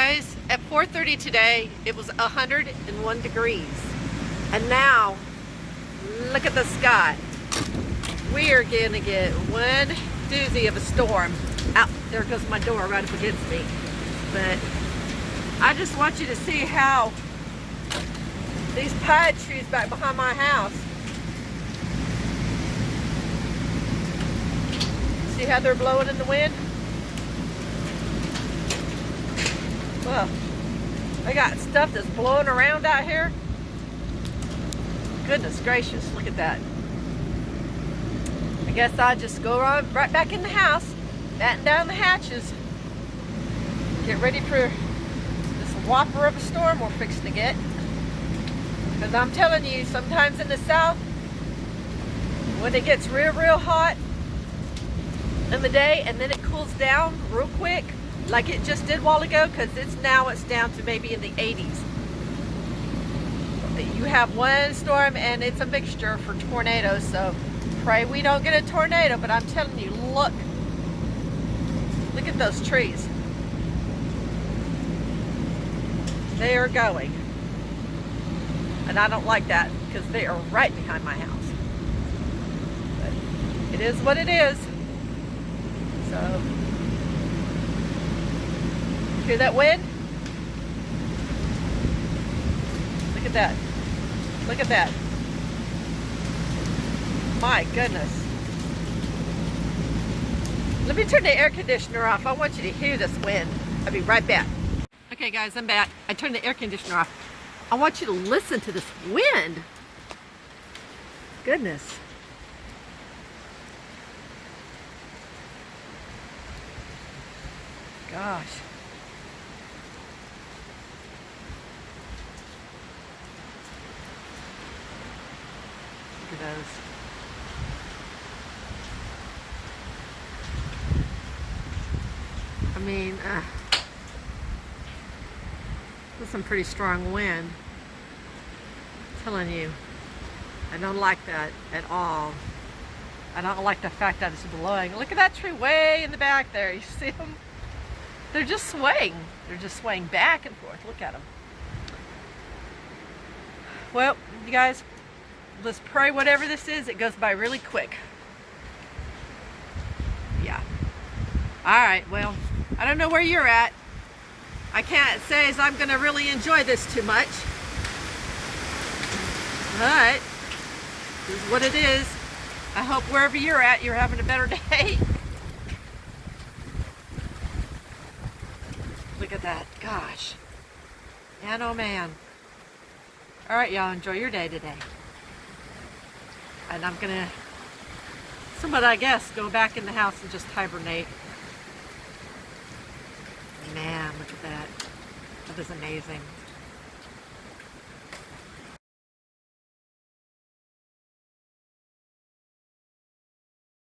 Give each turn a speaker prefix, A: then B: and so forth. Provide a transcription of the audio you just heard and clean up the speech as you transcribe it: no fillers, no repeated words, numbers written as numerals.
A: guys, at 4:30 today, it was 101 degrees. And now, look at the sky. We are going to get one doozy of a storm. Out there goes my door right up against me. But I just want you to see how these pine trees back behind my house. See how they're blowing in the wind? Well, I got stuff that's blowing around out here. Goodness gracious, look at that. I guess I'll just go right back in the house, batten down the hatches, get ready for this whopper of a storm we're fixing to get. Because I'm telling you, sometimes in the south, when it gets real hot in the day and then it cools down real quick, like it just did a while ago, because it's down to maybe in the 80s. You have one storm and it's a mixture for tornadoes, so pray we don't get a tornado. But I'm telling you, look at those trees. They are going, and I don't like that because they are right behind my house. But it is what it is. So, hear that wind? Look at that. Look at that. My goodness. Let me turn the air conditioner off. I want you to hear this wind. I'll be right back. Okay guys, I'm back. I turned the air conditioner off. I want you to listen to this wind. Goodness. Gosh. Look at those. I mean, there's some pretty strong wind. I'm telling you, I don't like that at all. I don't like the fact that it's blowing. Look at that tree way in the back there. You see them? They're just swaying. They're just swaying back and forth. Look at them. Well, you guys, let's pray whatever this is, it goes by really quick. Yeah. All right, well, I don't know where you're at. I can't say as I'm going to really enjoy this too much. But this is what it is. I hope wherever you're at, you're having a better day. Look at that. Gosh. Man, oh man. All right, y'all, enjoy your day today. And I'm going to, somewhat, I guess, go back in the house and just hibernate. Man, look at that. That is amazing.